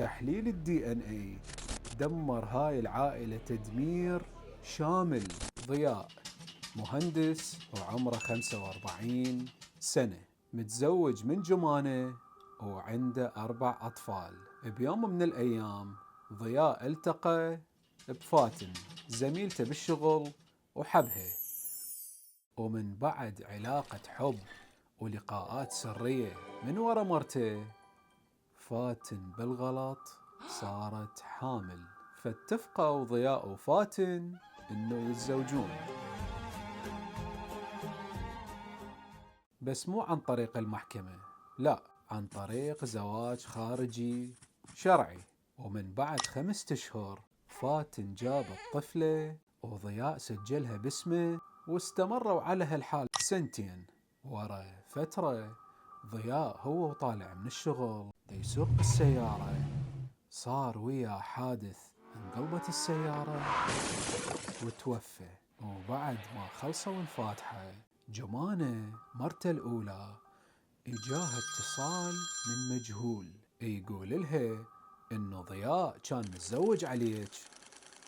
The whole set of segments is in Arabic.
تحليل الدي ان اي دمر هاي العائلة تدمير شامل. ضياء مهندس وعمره 45 سنة، متزوج من جمانة وعنده 4 أطفال. بيوم من الأيام ضياء التقى بفاتن زميلته بالشغل وحبها، ومن بعد علاقة حب ولقاءات سرية من ورا مرته، فاتن بالغلط صارت حامل. فاتفقوا ضياء وفاتن انه يتزوجون، بس مو عن طريق المحكمة، لا، عن طريق زواج خارجي شرعي. ومن بعد 5 أشهر فاتن جابت طفلة وضياء سجلها باسمه، واستمروا على هالحال 2 سنين. ورا فترة ضياء هو وطالع من الشغل يسوق بالسيارة، صار وياه حادث، انقلبت السيارة وتوفى. وبعد ما خلصوا الفاتحة، جمانة مرته الأولى إجاها اتصال من مجهول يقول لها إنه ضياء كان متزوج عليك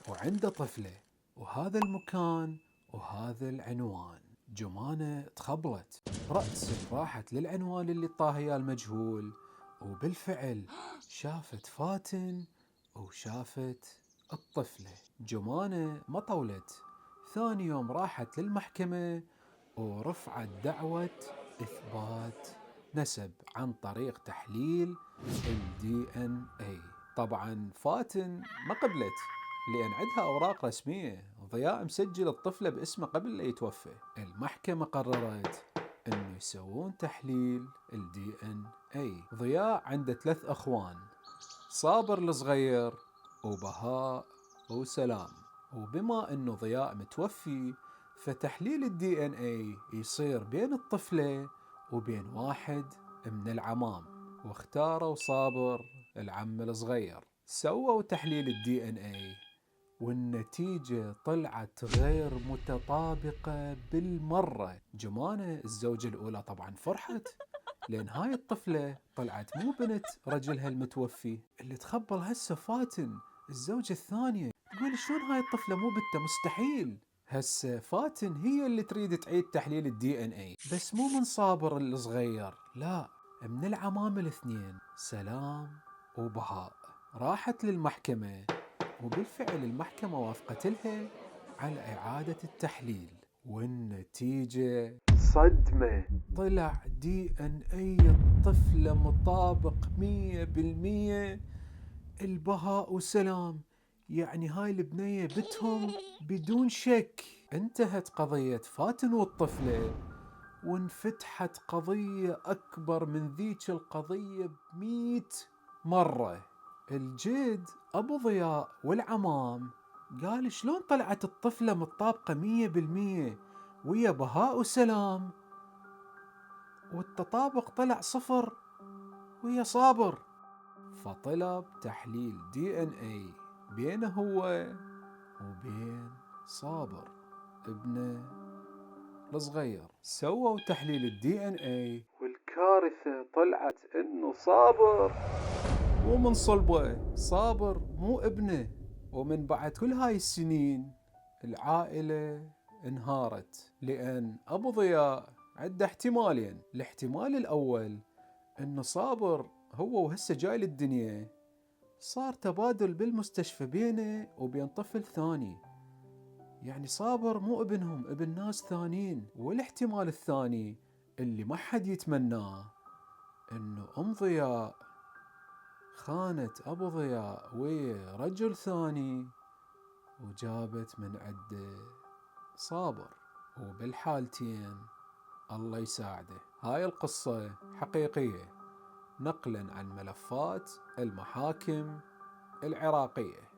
وعنده طفلة، وهذا المكان وهذا العنوان. جمانة تخبلت، رأسا راحت للعنوان اللي طاها اياه المجهول، وبالفعل شافت فاتن وشافت الطفلة. جمانة ما طولت، ثاني يوم راحت للمحكمة ورفعت دعوة إثبات نسب عن طريق تحليل الدي ان اي. طبعا فاتن ما قبلت، لأن عندها أوراق رسمية، ضياء مسجل الطفلة باسمه قبل لا يتوفى. المحكمة قررت أنه يسوون تحليل الدي ان اي. ضياء عنده 3 أخوان، صابر الصغير وبهاء وسلام. وبما أنه ضياء متوفي، فتحليل الدي ان اي يصير بين الطفلة وبين واحد من العمام، واختاروا صابر العم الصغير. سووا تحليل الدي ان اي والنتيجة طلعت غير متطابقة بالمرة. جمانة الزوجة الأولى طبعا فرحت، لأن هاي الطفلة طلعت مو بنت رجلها المتوفي. اللي تخبل هسه فاتن الزوجة الثانية، تقول شلون هاي الطفلة مو بنته؟ مستحيل. هسه فاتن هي اللي تريد تعيد تحليل الدي ان اي، بس مو من صابر الصغير، لا، من العمام الاثنين سلام وبهاء. راحت للمحكمة، وبالفعل المحكمة وافقت لها على إعادة التحليل، والنتيجة صدمة. طلع دي ان اي الطفلة مطابق 100% البهاء وسلام، يعني هاي البنية بتهم بدون شك. انتهت قضية فاتن والطفلة، وانفتحت قضية أكبر من ذيك القضية ب100 مرة. الجد أبو ضياء والعمام قال شلون طلعت الطفلة متطابقة 100% ويا بهاء وسلام، والتطابق طلع 0 ويا صابر. فطلب تحليل دي ان اي بينه هو وبين صابر ابنه الصغير. سووا تحليل الدي ان اي، والكارثة طلعت انه صابر مو من صلبه، صابر مو ابنه. ومن بعد كل هاي السنين العائلة انهارت، لأن أبو ضياء عنده احتمالين. الاحتمال الأول أن صابر هو وهسه جاي للدنيا صار تبادل بالمستشفى بينه وبين طفل ثاني، يعني صابر مو ابنهم، ابن ناس ثانيين. والاحتمال الثاني اللي ما حد يتمناه، أنه أم ضياء خانت أبو ضياء ويا رجل ثاني وجابت من عنده صابر. وبالحالتين الله يساعده. هاي القصة حقيقية، نقلا عن ملفات المحاكم العراقية.